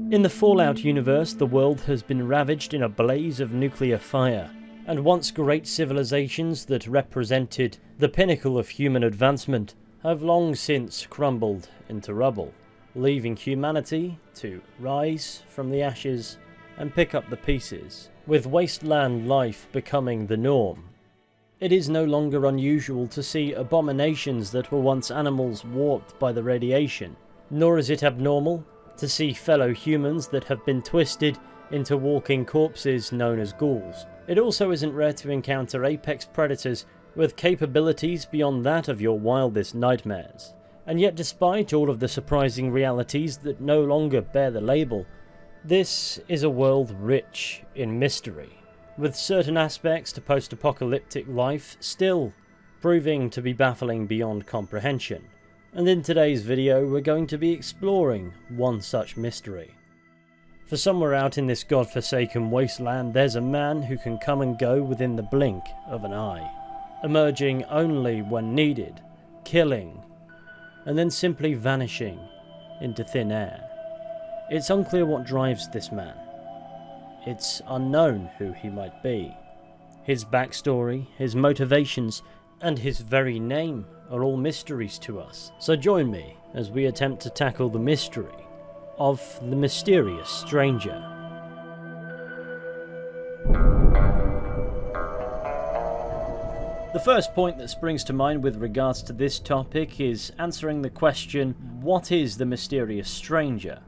In the Fallout universe, the world has been ravaged in a blaze of nuclear fire, and once great civilizations that represented the pinnacle of human advancement have long since crumbled into rubble, leaving humanity to rise from the ashes and pick up the pieces, with wasteland life becoming the norm. It is no longer unusual to see abominations that were once animals warped by the radiation, nor is it abnormal to see fellow humans that have been twisted into walking corpses known as ghouls. It also isn't rare to encounter apex predators with capabilities beyond that of your wildest nightmares. And yet, despite all of the surprising realities that no longer bear the label, this is a world rich in mystery, with certain aspects to post-apocalyptic life still proving to be baffling beyond comprehension. And in today's video, we're going to be exploring one such mystery. For somewhere out in this godforsaken wasteland, there's a man who can come and go within the blink of an eye, emerging only when needed, killing, and then simply vanishing into thin air. It's unclear what drives this man. It's unknown who he might be. His backstory, his motivations, and his very name are all mysteries to us. So join me as we attempt to tackle the mystery of the mysterious stranger. The first point that springs to mind with regards to this topic is answering the question, what is the mysterious stranger?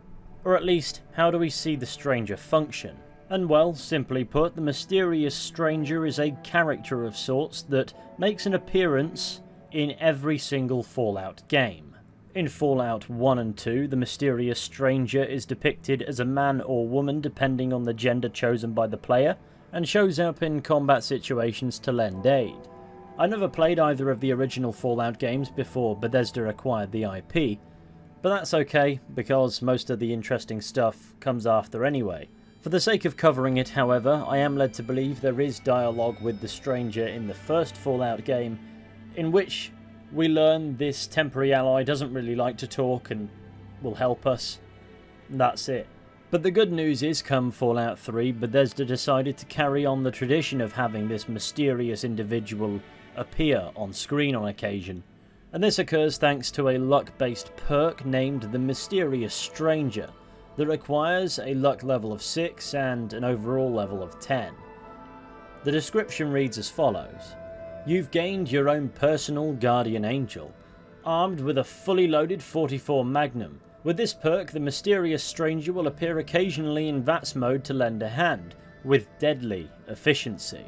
Or at least, how do we see the stranger function? And well, simply put, the mysterious stranger is a character of sorts that makes an appearance in every single Fallout game. In Fallout 1 and 2, the mysterious stranger is depicted as a man or woman depending on the gender chosen by the player, and shows up in combat situations to lend aid. I never played either of the original Fallout games before Bethesda acquired the IP, but that's okay, because most of the interesting stuff comes after anyway. For the sake of covering it, however, I am led to believe there is dialogue with the stranger in the first Fallout game, in which we learn this temporary ally doesn't really like to talk and will help us. That's it. But the good news is, come Fallout 3, Bethesda decided to carry on the tradition of having this mysterious individual appear on screen on occasion. And this occurs thanks to a luck-based perk named the Mysterious Stranger, that requires a luck level of 6 and an overall level of 10. The description reads as follows. You've gained your own personal guardian angel, armed with a fully loaded 44 Magnum. With this perk, the Mysterious Stranger will appear occasionally in VATS mode to lend a hand, with deadly efficiency.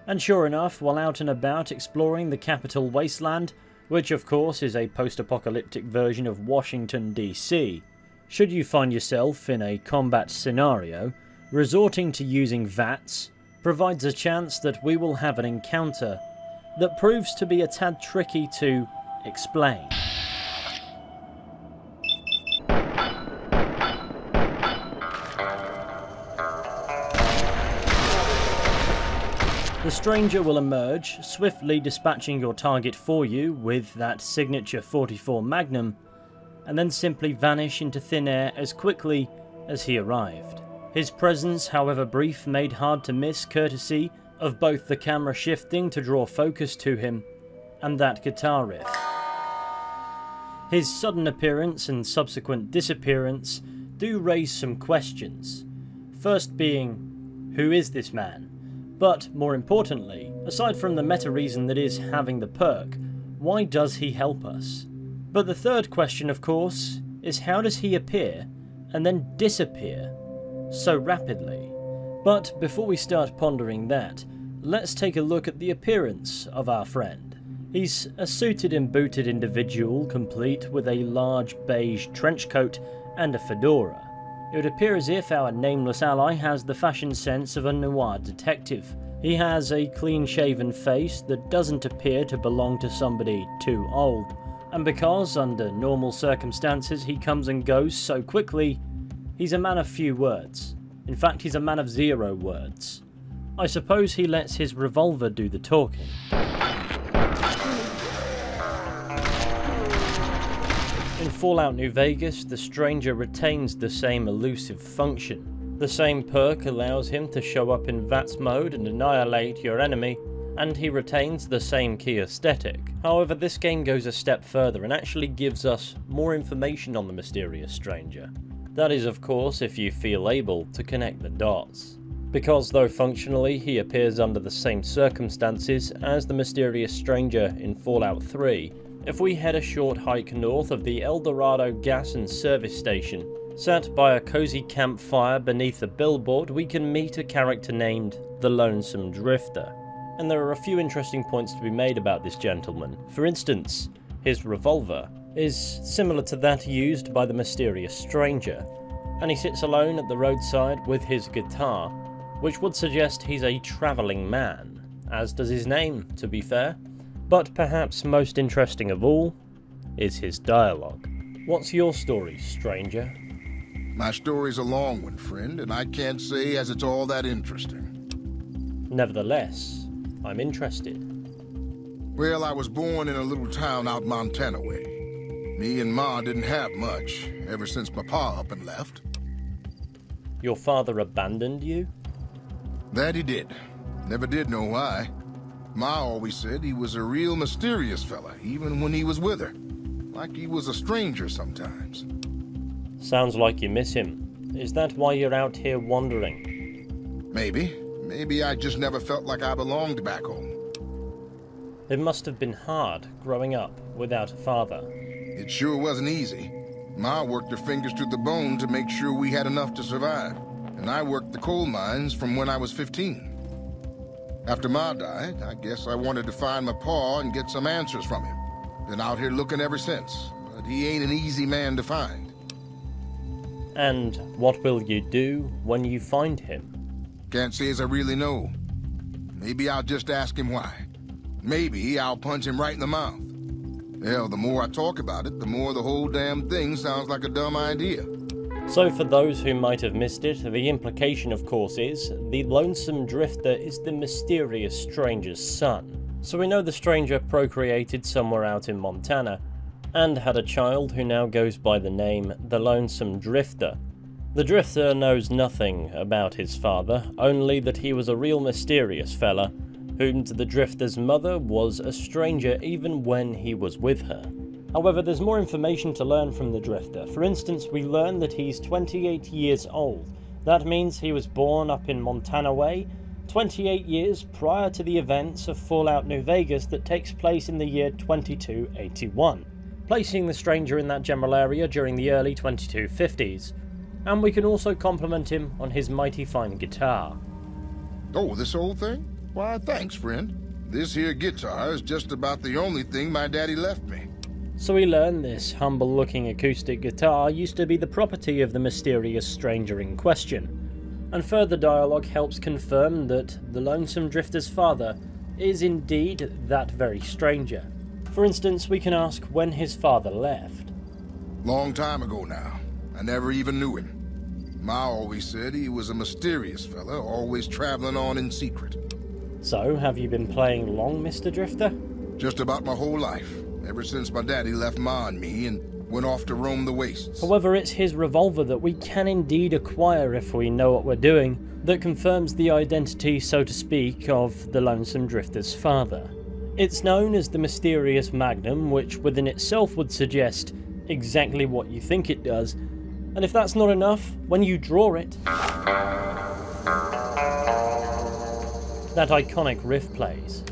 And sure enough, while out and about exploring the capital wasteland, which of course is a post-apocalyptic version of Washington DC, should you find yourself in a combat scenario, resorting to using VATS provides a chance that we will have an encounter that proves to be a tad tricky to explain. The stranger will emerge, swiftly dispatching your target for you with that signature 44 Magnum, and then simply vanish into thin air as quickly as he arrived. His presence, however brief, made hard to miss courtesy of both the camera shifting to draw focus to him and that guitar riff. His sudden appearance and subsequent disappearance do raise some questions. First being, who is this man? But more importantly, aside from the meta reason that is having the perk, why does he help us? But the third question, of course, is how does he appear and then disappear so rapidly? But before we start pondering that, let's take a look at the appearance of our friend. He's a suited and booted individual, complete with a large beige trench coat and a fedora. It would appear as if our nameless ally has the fashion sense of a noir detective. He has a clean-shaven face that doesn't appear to belong to somebody too old. And because, under normal circumstances, he comes and goes so quickly, he's a man of few words. In fact, he's a man of 0 words. I suppose he lets his revolver do the talking. In Fallout New Vegas, the Stranger retains the same elusive function. The same perk allows him to show up in VATS mode and annihilate your enemy, and he retains the same key aesthetic. However, this game goes a step further and actually gives us more information on the mysterious stranger. That is, of course, if you feel able to connect the dots. Because though functionally he appears under the same circumstances as the mysterious stranger in Fallout 3, if we head a short hike north of the El Dorado gas and service station, sat by a cozy campfire beneath a billboard, we can meet a character named the Lonesome Drifter. And there are a few interesting points to be made about this gentleman. For instance, his revolver is similar to that used by the mysterious stranger, and he sits alone at the roadside with his guitar, which would suggest he's a travelling man, as does his name, to be fair. But perhaps most interesting of all is his dialogue. What's your story, stranger? My story's a long one, friend, and I can't say as it's all that interesting. Nevertheless, I'm interested. Well, I was born in a little town out Montana way. Me and Ma didn't have much, ever since my pa up and left. Your father abandoned you? That he did. Never did know why. Ma always said he was a real mysterious fella, even when he was with her. Like he was a stranger sometimes. Sounds like you miss him. Is that why you're out here wandering? Maybe. Maybe I just never felt like I belonged back home. It must have been hard growing up without a father. It sure wasn't easy. Ma worked her fingers to the bone to make sure we had enough to survive. And I worked the coal mines from when I was 15. After Ma died, I guess I wanted to find my pa and get some answers from him. Been out here looking ever since, but he ain't an easy man to find. And what will you do when you find him? Can't say as I really know. Maybe I'll just ask him why. Maybe I'll punch him right in the mouth. Hell, the more I talk about it, the more the whole damn thing sounds like a dumb idea. So for those who might have missed it, the implication of course is, the Lonesome Drifter is the mysterious stranger's son. So we know the stranger procreated somewhere out in Montana, and had a child who now goes by the name the Lonesome Drifter. The Drifter knows nothing about his father, only that he was a real mysterious fella, whom to the Drifter's mother was a stranger even when he was with her. However, there's more information to learn from the Drifter. For instance, we learn that he's 28 years old. That means he was born up in Montana way, 28 years prior to the events of Fallout New Vegas that takes place in the year 2281, placing the stranger in that general area during the early 2250s. And we can also compliment him on his mighty fine guitar. Oh, this old thing? Why, thanks, friend. This here guitar is just about the only thing my daddy left me. So we learn this humble-looking acoustic guitar used to be the property of the mysterious stranger in question. And further dialogue helps confirm that the Lonesome Drifter's father is indeed that very stranger. For instance, we can ask when his father left. Long time ago now. I never even knew him. Ma always said he was a mysterious fella, always traveling on in secret. So, have you been playing long, Mr. Drifter? Just about my whole life. Ever since my daddy left Ma and me and went off to roam the wastes. However, it's his revolver that we can indeed acquire if we know what we're doing, that confirms the identity, so to speak, of the Lonesome Drifter's father. It's known as the Mysterious Magnum, which within itself would suggest exactly what you think it does, and if that's not enough, when you draw it, that iconic riff plays.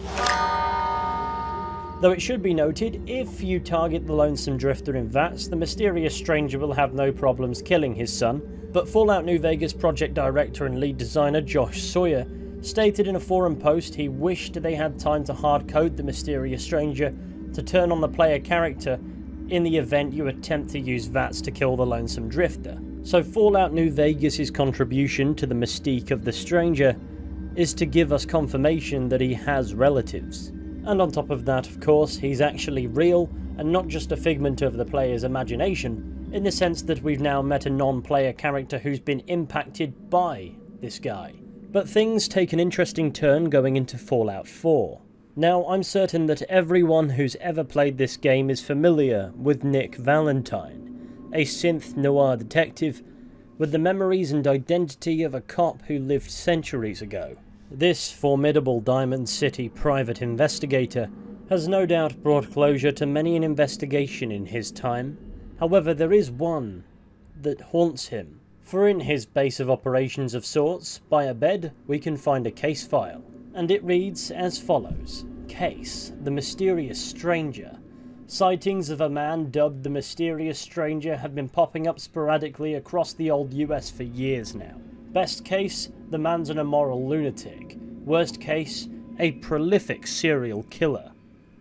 Though it should be noted, if you target the Lonesome Drifter in VATS, the mysterious stranger will have no problems killing his son, but Fallout New Vegas project director and lead designer Josh Sawyer stated in a forum post he wished they had time to hard-code the mysterious stranger to turn on the player character in the event you attempt to use VATS to kill the Lonesome Drifter. So Fallout New Vegas' contribution to the mystique of the stranger is to give us confirmation that he has relatives. And on top of that, of course, he's actually real, and not just a figment of the player's imagination, in the sense that we've now met a non-player character who's been impacted by this guy. But things take an interesting turn going into Fallout 4. Now, I'm certain that everyone who's ever played this game is familiar with Nick Valentine, a synth noir detective with the memories and identity of a cop who lived centuries ago. This formidable Diamond City private investigator has no doubt brought closure to many an investigation in his time. However, there is one that haunts him. For in his base of operations of sorts, by a bed, we can find a case file. And it reads as follows. Case: The Mysterious Stranger. Sightings of a man dubbed the Mysterious Stranger have been popping up sporadically across the old US for years now. Best case, the man's an immoral lunatic. Worst case, a prolific serial killer.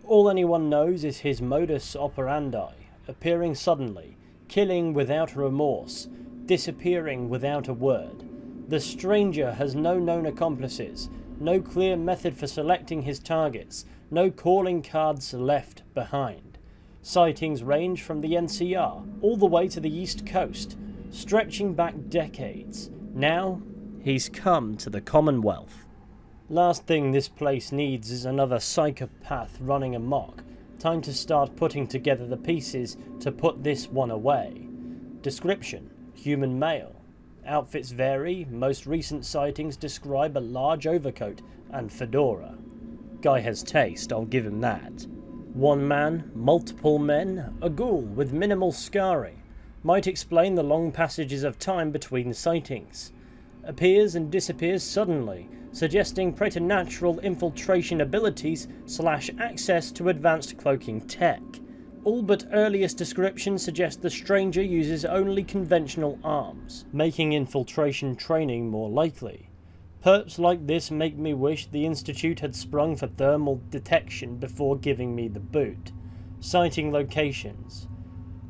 All anyone knows is his modus operandi, appearing suddenly, killing without remorse, disappearing without a word. The Stranger has no known accomplices, no clear method for selecting his targets, no calling cards left behind. Sightings range from the NCR all the way to the East Coast, stretching back decades. Now, he's come to the Commonwealth. Last thing this place needs is another psychopath running amok. Time to start putting together the pieces to put this one away. Description: human male. Outfits vary. Most recent sightings describe a large overcoat and fedora. Guy has taste, I'll give him that. One man, multiple men, a ghoul with minimal scarring. Might explain the long passages of time between sightings. Appears and disappears suddenly, suggesting preternatural infiltration abilities / access to advanced cloaking tech. All but earliest descriptions suggest the Stranger uses only conventional arms, making infiltration training more likely. Perps like this make me wish the Institute had sprung for thermal detection before giving me the boot. Sighting locations: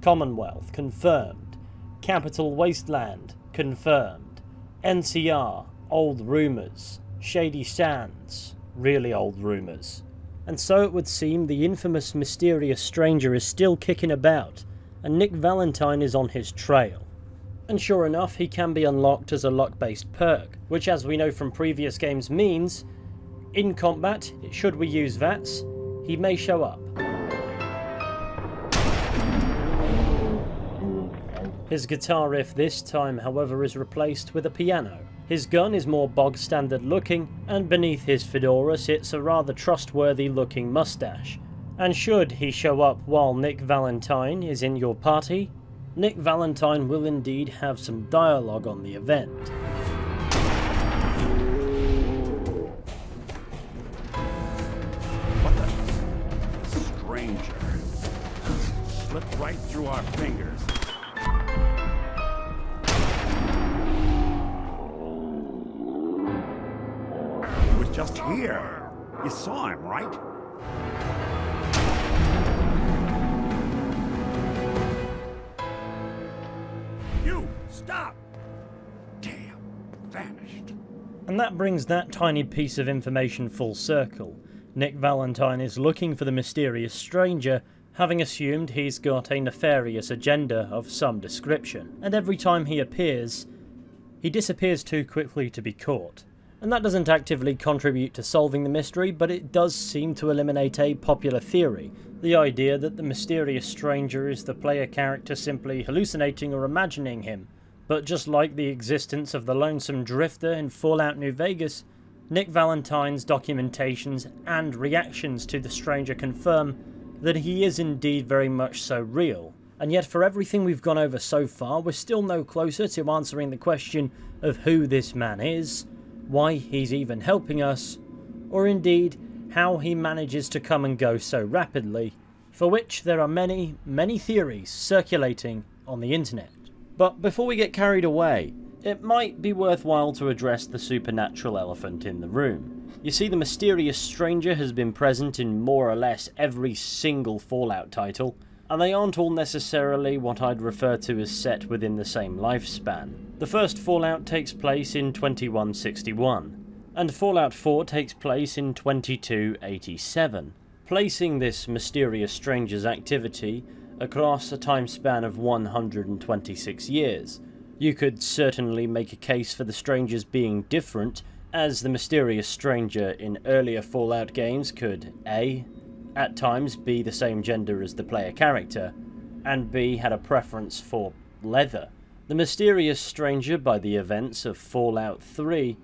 Commonwealth, confirmed. Capital Wasteland, confirmed. NCR, old rumours. Shady Sands, really old rumours. And so it would seem the infamous Mysterious Stranger is still kicking about, and Nick Valentine is on his trail. And sure enough, he can be unlocked as a luck-based perk, which as we know from previous games means, in combat, should we use VATS, he may show up. His guitar riff this time, however, is replaced with a piano. His gun is more bog-standard looking, and beneath his fedora sits a rather trustworthy looking mustache. And should he show up while Nick Valentine is in your party, Nick Valentine will indeed have some dialogue on the event. What the? Stranger. Slipped right through our fingers. Just here. You saw him, right? You! Stop! Damn. Vanished. And that brings that tiny piece of information full circle. Nick Valentine is looking for the Mysterious Stranger, having assumed he's got a nefarious agenda of some description. And every time he appears, he disappears too quickly to be caught. And that doesn't actively contribute to solving the mystery, but it does seem to eliminate a popular theory. The idea that the Mysterious Stranger is the player character simply hallucinating or imagining him. But just like the existence of the Lonesome Drifter in Fallout New Vegas, Nick Valentine's documentations and reactions to the Stranger confirm that he is indeed very much so real. And yet for everything we've gone over so far, we're still no closer to answering the question of who this man is, why he's even helping us, or indeed how he manages to come and go so rapidly, for which there are many, many theories circulating on the internet. But before we get carried away, it might be worthwhile to address the supernatural elephant in the room. You see, the Mysterious Stranger has been present in more or less every single Fallout title, and they aren't all necessarily what I'd refer to as set within the same lifespan. The first Fallout takes place in 2161, and Fallout 4 takes place in 2287, placing this Mysterious Stranger's activity across a time span of 126 years. You could certainly make a case for the Strangers being different as the mysterious stranger in earlier Fallout games could A, at times be the same gender as the player character, and B, had a preference for leather. The mysterious stranger by the events of Fallout 3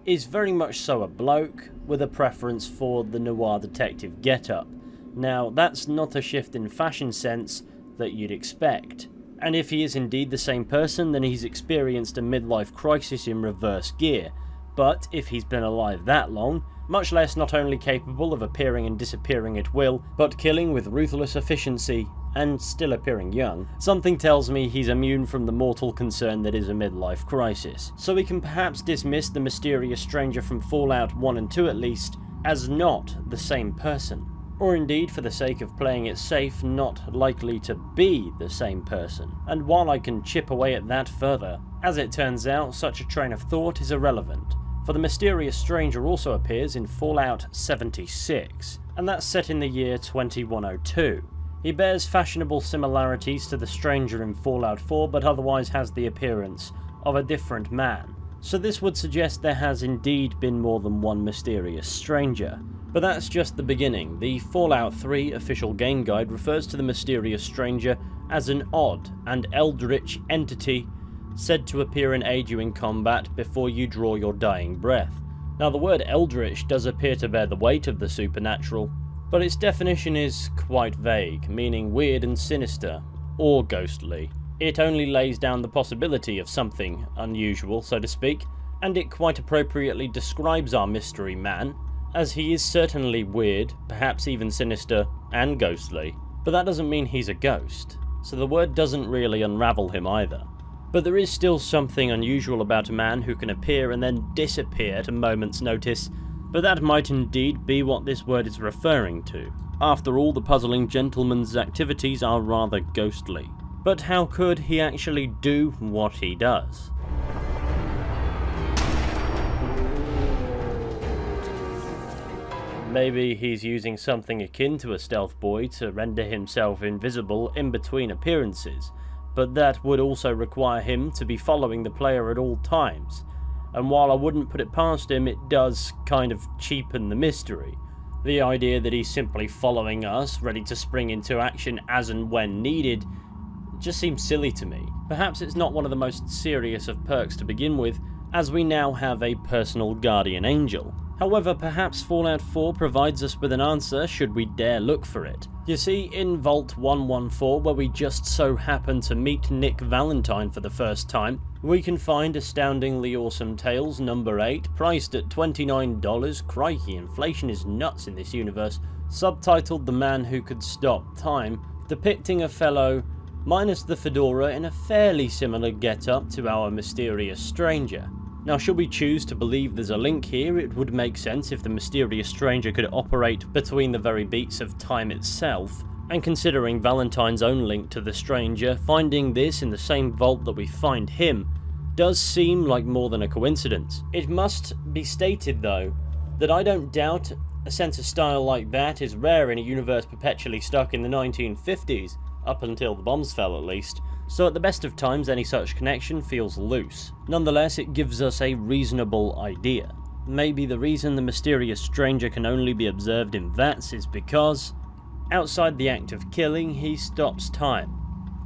is very much so a bloke with a preference for the noir detective getup. Now, that's not a shift in fashion sense that you'd expect, and if he is indeed the same person, then he's experienced a midlife crisis in reverse gear. But if he's been alive that long, much less not only capable of appearing and disappearing at will, but killing with ruthless efficiency, and still appearing young, something tells me he's immune from the mortal concern that is a midlife crisis. So we can perhaps dismiss the mysterious stranger from Fallout 1 and 2 at least, as not the same person. Or indeed, for the sake of playing it safe, not likely to be the same person. And while I can chip away at that further, as it turns out, such a train of thought is irrelevant. For the mysterious stranger also appears in Fallout 76, and that's set in the year 2102. He bears fashionable similarities to the stranger in Fallout 4, but otherwise has the appearance of a different man. So this would suggest there has indeed been more than one mysterious stranger. But that's just the beginning. The Fallout 3 official game guide refers to the mysterious stranger as an odd and eldritch entity said to appear and aid you in combat before you draw your dying breath. Now, the word eldritch does appear to bear the weight of the supernatural, but its definition is quite vague, meaning weird and sinister, or ghostly. It only lays down the possibility of something unusual, so to speak, and it quite appropriately describes our mystery man, as he is certainly weird, perhaps even sinister, and ghostly, but that doesn't mean he's a ghost, so the word doesn't really unravel him either. But there is still something unusual about a man who can appear and then disappear at a moment's notice, but that might indeed be what this word is referring to. After all, the puzzling gentleman's activities are rather ghostly. But how could he actually do what he does? Maybe he's using something akin to a stealth boy to render himself invisible in between appearances, but that would also require him to be following the player at all times. And while I wouldn't put it past him, it does kind of cheapen the mystery. The idea that he's simply following us, ready to spring into action as and when needed, just seems silly to me. Perhaps it's not one of the most serious of perks to begin with, as we now have a personal guardian angel. However, perhaps Fallout 4 provides us with an answer should we dare look for it. You see, in Vault 114, where we just so happen to meet Nick Valentine for the first time, we can find Astoundingly Awesome Tales number 8, priced at $29, crikey, inflation is nuts in this universe, subtitled The Man Who Could Stop Time, depicting a fellow, minus the fedora, in a fairly similar get-up to our mysterious stranger. Now, should we choose to believe there's a link here, it would make sense if the mysterious stranger could operate between the very beats of time itself, and considering Valentine's own link to the stranger, finding this in the same vault that we find him does seem like more than a coincidence. It must be stated, though, that I don't doubt a sense of style like that is rare in a universe perpetually stuck in the 1950s, up until the bombs fell at least. So at the best of times, any such connection feels loose. Nonetheless, it gives us a reasonable idea. Maybe the reason the mysterious stranger can only be observed in vats is because, outside the act of killing, he stops time,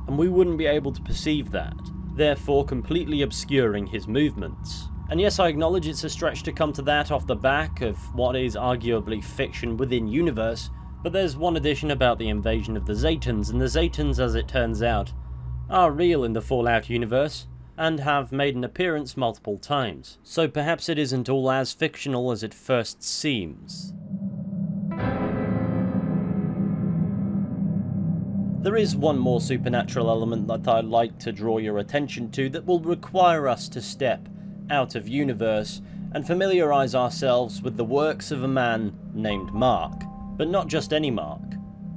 and we wouldn't be able to perceive that, therefore completely obscuring his movements. And yes, I acknowledge it's a stretch to come to that off the back of what is arguably fiction within universe, but there's one addition about the invasion of the Zetans, and the Zetans, as it turns out, are real in the Fallout universe, and have made an appearance multiple times, so perhaps it isn't all as fictional as it first seems. There is one more supernatural element that I'd like to draw your attention to that will require us to step out of universe and familiarise ourselves with the works of a man named Mark, but not just any Mark.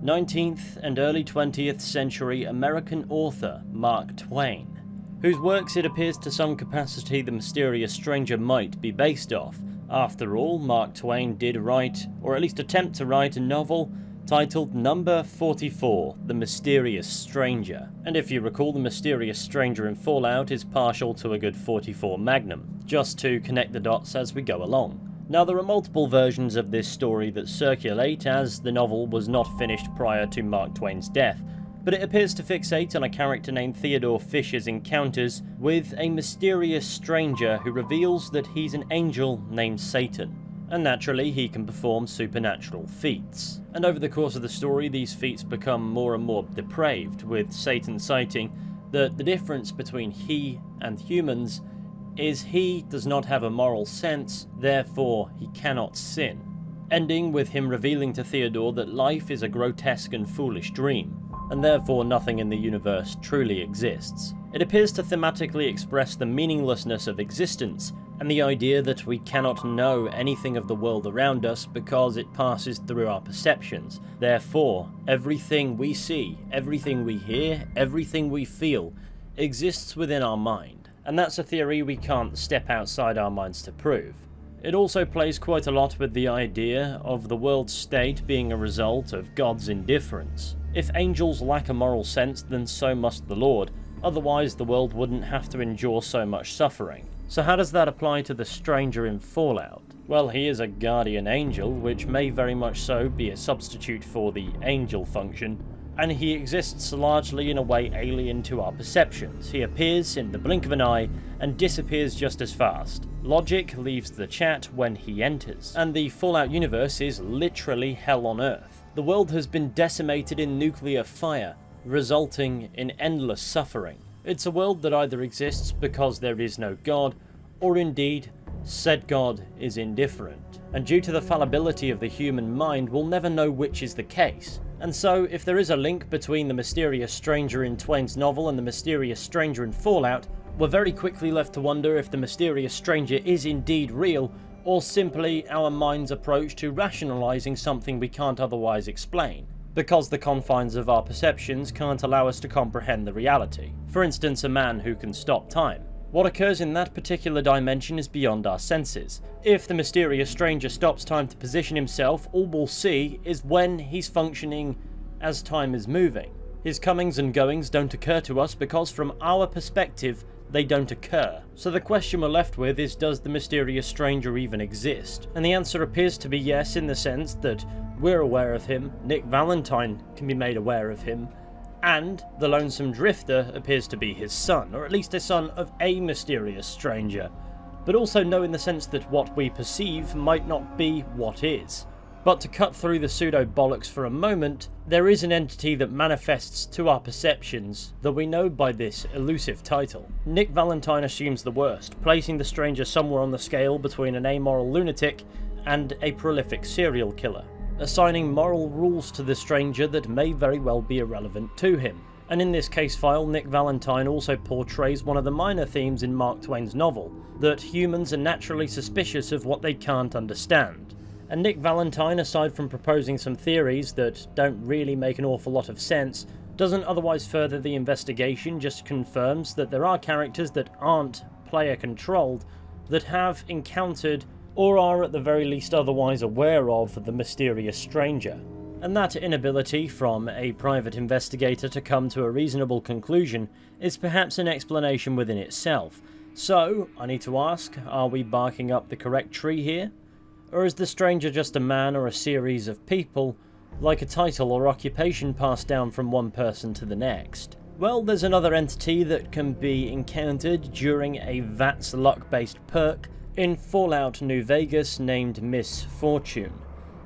19th and early 20th century American author Mark Twain, whose works it appears to some capacity the mysterious stranger might be based off. After all, Mark Twain did write, or at least attempt to write, a novel titled Number 44, The Mysterious Stranger. And if you recall, the Mysterious Stranger in Fallout is partial to a good 44 Magnum, just to connect the dots as we go along. Now, there are multiple versions of this story that circulate, as the novel was not finished prior to Mark Twain's death, but it appears to fixate on a character named Theodore Fisher's encounters with a mysterious stranger who reveals that he's an angel named Satan, and naturally he can perform supernatural feats. And over the course of the story, these feats become more and more depraved, with Satan citing that the difference between he and humans is he does not have a moral sense, therefore he cannot sin, ending with him revealing to Theodore that life is a grotesque and foolish dream, and therefore nothing in the universe truly exists. It appears to thematically express the meaninglessness of existence, and the idea that we cannot know anything of the world around us because it passes through our perceptions. Therefore, everything we see, everything we hear, everything we feel exists within our mind. And that's a theory we can't step outside our minds to prove. It also plays quite a lot with the idea of the world state being a result of God's indifference. If angels lack a moral sense, then so must the Lord, otherwise the world wouldn't have to endure so much suffering. So how does that apply to the stranger in Fallout? Well, he is a guardian angel, which may very much so be a substitute for the angel function, and he exists largely in a way alien to our perceptions. He appears in the blink of an eye and disappears just as fast. Logic leaves the chat when he enters, and the Fallout universe is literally hell on Earth. The world has been decimated in nuclear fire, resulting in endless suffering. It's a world that either exists because there is no God, or indeed, said God is indifferent. And due to the fallibility of the human mind, we'll never know which is the case. And so, if there is a link between the mysterious stranger in Twain's novel and the mysterious stranger in Fallout, we're very quickly left to wonder if the mysterious stranger is indeed real, or simply our mind's approach to rationalizing something we can't otherwise explain, because the confines of our perceptions can't allow us to comprehend the reality. For instance, a man who can stop time. What occurs in that particular dimension is beyond our senses. If the mysterious stranger stops time to position himself, all we'll see is when he's functioning as time is moving. His comings and goings don't occur to us because from our perspective, they don't occur. So the question we're left with is, does the mysterious stranger even exist? And the answer appears to be yes, in the sense that we're aware of him, Nick Valentine can be made aware of him, and the Lonesome Drifter appears to be his son, or at least a son of a mysterious stranger, but also know in the sense that what we perceive might not be what is. But to cut through the pseudo-bollocks for a moment, there is an entity that manifests to our perceptions that we know by this elusive title. Nick Valentine assumes the worst, placing the stranger somewhere on the scale between an amoral lunatic and a prolific serial killer, assigning moral rules to the stranger that may very well be irrelevant to him. And in this case file, Nick Valentine also portrays one of the minor themes in Mark Twain's novel, that humans are naturally suspicious of what they can't understand. And Nick Valentine, aside from proposing some theories that don't really make an awful lot of sense, doesn't otherwise further the investigation, just confirms that there are characters that aren't player controlled that have encountered or are at the very least otherwise aware of the mysterious stranger. And that inability from a private investigator to come to a reasonable conclusion is perhaps an explanation within itself. So, I need to ask, are we barking up the correct tree here? Or is the stranger just a man or a series of people, like a title or occupation passed down from one person to the next? Well, there's another entity that can be encountered during a VATS luck-based perk in Fallout New Vegas named Miss Fortune.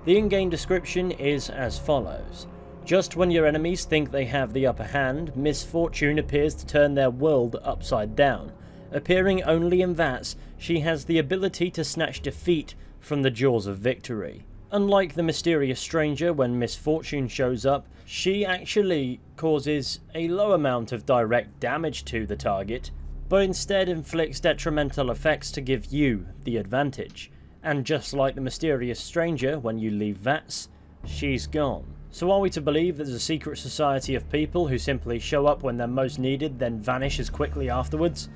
The in-game description is as follows. Just when your enemies think they have the upper hand, Miss Fortune appears to turn their world upside down. Appearing only in VATS, she has the ability to snatch defeat from the jaws of victory. Unlike the mysterious stranger, when Miss Fortune shows up, she actually causes a low amount of direct damage to the target, but instead inflicts detrimental effects to give you the advantage. And just like the mysterious stranger, when you leave VATS, she's gone. So are we to believe there's a secret society of people who simply show up when they're most needed, then vanish as quickly afterwards?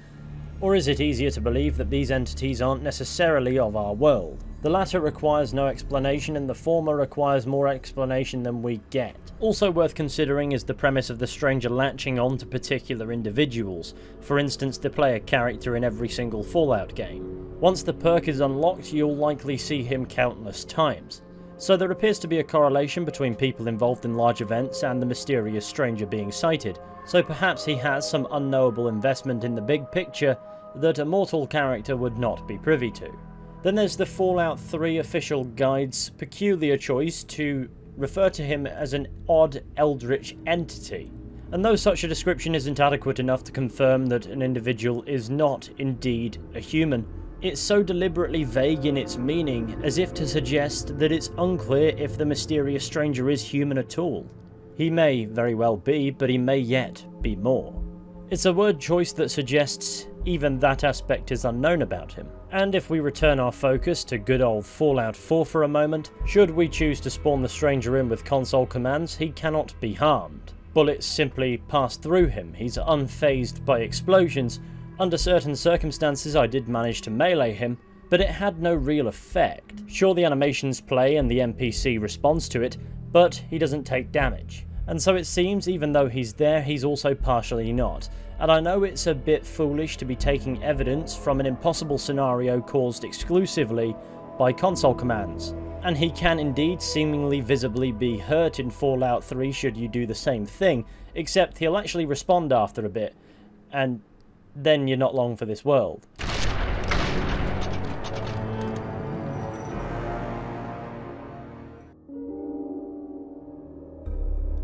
Or is it easier to believe that these entities aren't necessarily of our world? The latter requires no explanation and the former requires more explanation than we get. Also worth considering is the premise of the stranger latching on to particular individuals, for instance the player character in every single Fallout game. Once the perk is unlocked, you'll likely see him countless times. So there appears to be a correlation between people involved in large events and the mysterious stranger being sighted, so perhaps he has some unknowable investment in the big picture that a mortal character would not be privy to. Then there's the Fallout 3 official guide's peculiar choice to refer to him as an odd eldritch entity, and though such a description isn't adequate enough to confirm that an individual is not indeed a human, it's so deliberately vague in its meaning as if to suggest that it's unclear if the mysterious stranger is human at all. He may very well be, but he may yet be more. It's a word choice that suggests even that aspect is unknown about him. And if we return our focus to good old Fallout 4 for a moment, should we choose to spawn the stranger in with console commands, he cannot be harmed. Bullets simply pass through him, he's unfazed by explosions. Under certain circumstances I did manage to melee him, but it had no real effect. Sure, the animations play and the NPC responds to it, but he doesn't take damage. And so it seems even though he's there, he's also partially not. And I know it's a bit foolish to be taking evidence from an impossible scenario caused exclusively by console commands. And he can indeed seemingly visibly be hurt in Fallout 3 should you do the same thing, except he'll actually respond after a bit, and then you're not long for this world.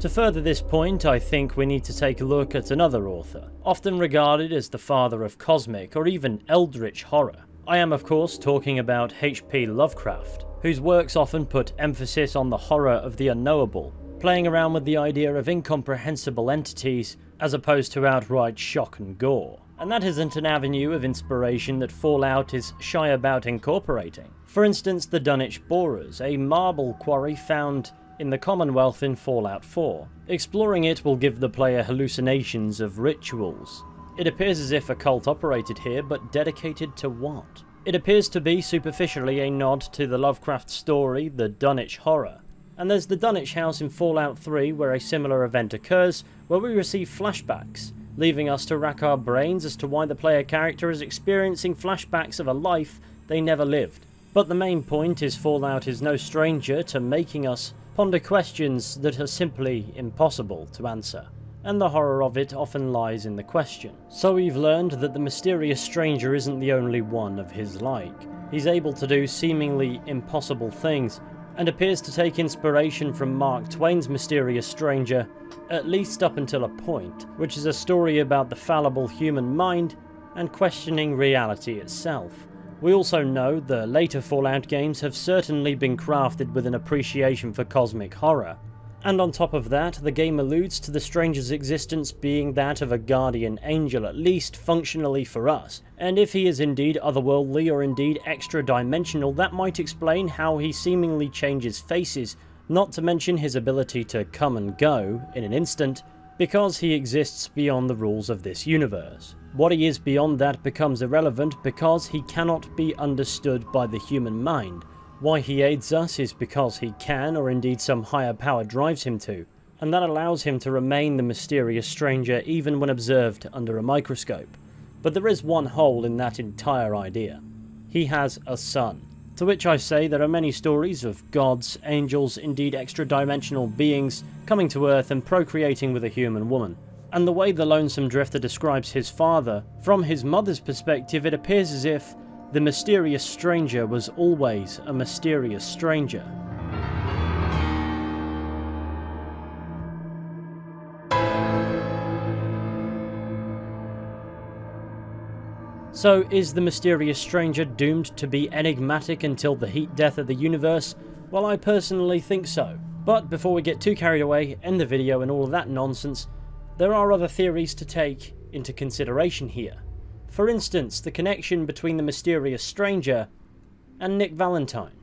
To further this point, I think we need to take a look at another author, often regarded as the father of cosmic or even eldritch horror. I am of course talking about H.P. Lovecraft, whose works often put emphasis on the horror of the unknowable, playing around with the idea of incomprehensible entities as opposed to outright shock and gore. And that isn't an avenue of inspiration that Fallout is shy about incorporating. For instance, the Dunwich Borers, a marble quarry found in the Commonwealth in Fallout 4. Exploring it will give the player hallucinations of rituals. It appears as if a cult operated here, but dedicated to what? It appears to be superficially a nod to the Lovecraft story, the Dunwich Horror. And there's the Dunwich house in Fallout 3 where a similar event occurs, where we receive flashbacks, leaving us to rack our brains as to why the player character is experiencing flashbacks of a life they never lived. But the main point is Fallout is no stranger to making us ponder questions that are simply impossible to answer. And the horror of it often lies in the question. So we've learned that the mysterious stranger isn't the only one of his like. He's able to do seemingly impossible things, and appears to take inspiration from Mark Twain's Mysterious Stranger, at least up until a point, which is a story about the fallible human mind and questioning reality itself. We also know the later Fallout games have certainly been crafted with an appreciation for cosmic horror. And on top of that, the game alludes to the stranger's existence being that of a guardian angel, at least functionally for us. And if he is indeed otherworldly or indeed extra-dimensional, that might explain how he seemingly changes faces, not to mention his ability to come and go in an instant, because he exists beyond the rules of this universe. What he is beyond that becomes irrelevant because he cannot be understood by the human mind. Why he aids us is because he can, or indeed some higher power drives him to, and that allows him to remain the mysterious stranger even when observed under a microscope. But there is one hole in that entire idea. He has a son. To which I say there are many stories of gods, angels, indeed extra-dimensional beings coming to Earth and procreating with a human woman. And the way the Lonesome Drifter describes his father, from his mother's perspective it appears as if the mysterious stranger was always a mysterious stranger. So is the mysterious stranger doomed to be enigmatic until the heat death of the universe? Well, I personally think so. But before we get too carried away, end the video and all of that nonsense, there are other theories to take into consideration here. For instance, the connection between the mysterious stranger and Nick Valentine.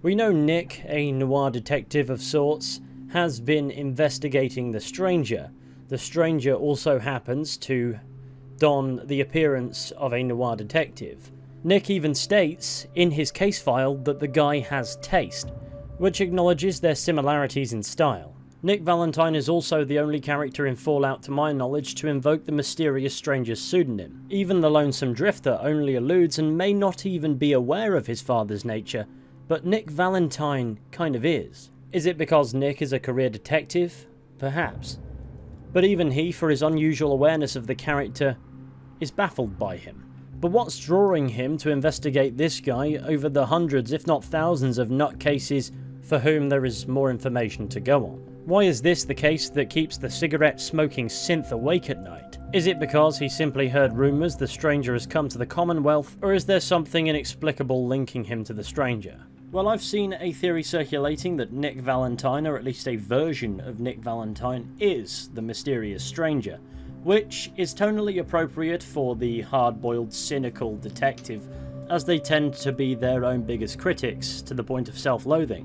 We know Nick, a noir detective of sorts, has been investigating the stranger. The stranger also happens to don the appearance of a noir detective. Nick even states in his case file that the guy has taste, which acknowledges their similarities in style. Nick Valentine is also the only character in Fallout to my knowledge to invoke the mysterious stranger's pseudonym. Even the Lonesome Drifter only alludes and may not even be aware of his father's nature, but Nick Valentine kind of is. Is it because Nick is a career detective? Perhaps. But even he, for his unusual awareness of the character, is baffled by him. But what's drawing him to investigate this guy over the hundreds, if not thousands, of nutcases for whom there is more information to go on? Why is this the case that keeps the cigarette-smoking synth awake at night? Is it because he simply heard rumours the stranger has come to the Commonwealth, or is there something inexplicable linking him to the stranger? Well, I've seen a theory circulating that Nick Valentine, or at least a version of Nick Valentine, is the mysterious stranger, which is tonally appropriate for the hard-boiled, cynical detective, as they tend to be their own biggest critics to the point of self-loathing,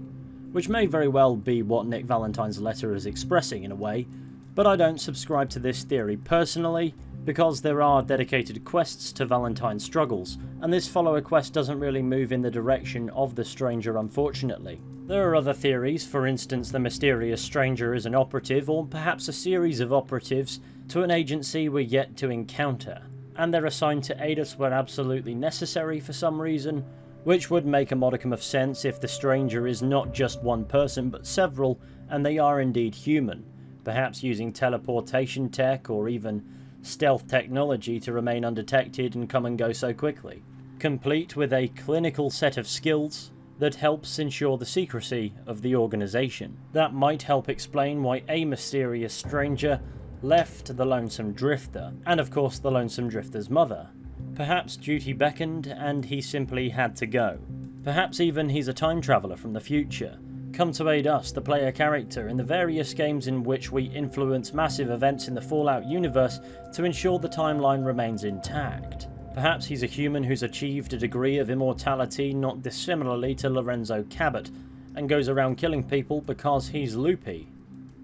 which may very well be what Nick Valentine's letter is expressing in a way, but I don't subscribe to this theory personally, because there are dedicated quests to Valentine's struggles, and this follower quest doesn't really move in the direction of the stranger, unfortunately. There are other theories, for instance the mysterious stranger is an operative, or perhaps a series of operatives to an agency we're yet to encounter, and they're assigned to aid us where absolutely necessary for some reason, which would make a modicum of sense if the stranger is not just one person but several, and they are indeed human, perhaps using teleportation tech or even stealth technology to remain undetected and come and go so quickly, complete with a clinical set of skills that helps ensure the secrecy of the organization. That might help explain why a mysterious stranger left the Lonesome Drifter, and of course the Lonesome Drifter's mother. Perhaps duty beckoned and he simply had to go. Perhaps even he's a time traveller from the future, come to aid us, the player character, in the various games in which we influence massive events in the Fallout universe to ensure the timeline remains intact. Perhaps he's a human who's achieved a degree of immortality not dissimilarly to Lorenzo Cabot, and goes around killing people because he's loopy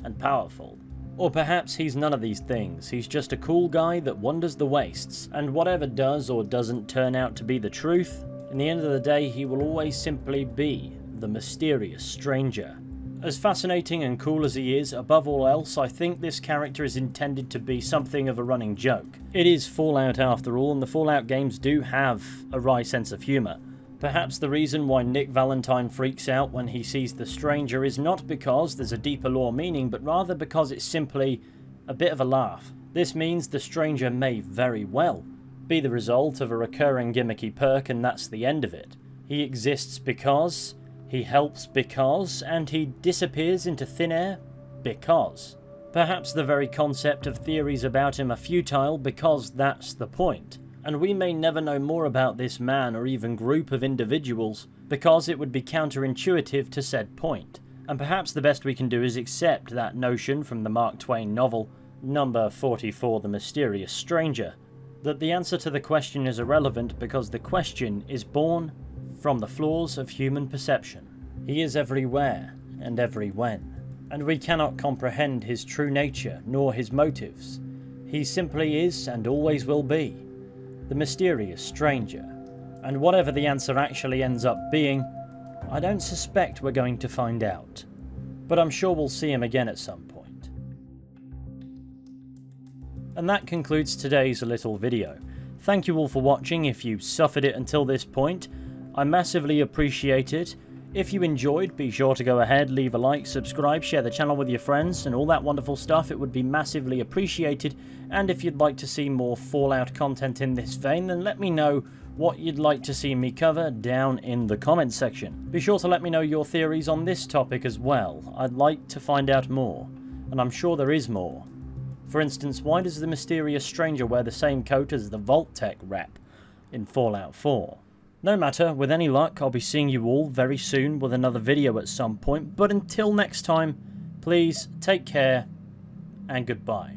and powerful. Or perhaps he's none of these things, he's just a cool guy that wanders the wastes, and whatever does or doesn't turn out to be the truth, in the end of the day he will always simply be the mysterious stranger. As fascinating and cool as he is, above all else, I think this character is intended to be something of a running joke. It is Fallout after all, and the Fallout games do have a wry sense of humour. Perhaps the reason why Nick Valentine freaks out when he sees the stranger is not because there's a deeper lore meaning, but rather because it's simply a bit of a laugh. This means the stranger may very well be the result of a recurring gimmicky perk, and that's the end of it. He exists because, he helps because, and he disappears into thin air because. Perhaps the very concept of theories about him are futile because that's the point. And we may never know more about this man or even group of individuals because it would be counterintuitive to said point. And perhaps the best we can do is accept that notion from the Mark Twain novel, number 44, The Mysterious Stranger, that the answer to the question is irrelevant because the question is born from the flaws of human perception. He is everywhere and every when, and we cannot comprehend his true nature nor his motives. He simply is and always will be the mysterious stranger, and whatever the answer actually ends up being, I don't suspect we're going to find out, but I'm sure we'll see him again at some point. And that concludes today's little video. Thank you all for watching. If you suffered it until this point, I massively appreciate it. If you enjoyed, be sure to go ahead, leave a like, subscribe, share the channel with your friends, and all that wonderful stuff. It would be massively appreciated. And if you'd like to see more Fallout content in this vein, then let me know what you'd like to see me cover down in the comments section. Be sure to let me know your theories on this topic as well. I'd like to find out more, and I'm sure there is more. For instance, why does the mysterious stranger wear the same coat as the Vault Tech rep in Fallout 4? No matter, with any luck, I'll be seeing you all very soon with another video at some point, but until next time, please take care and goodbye.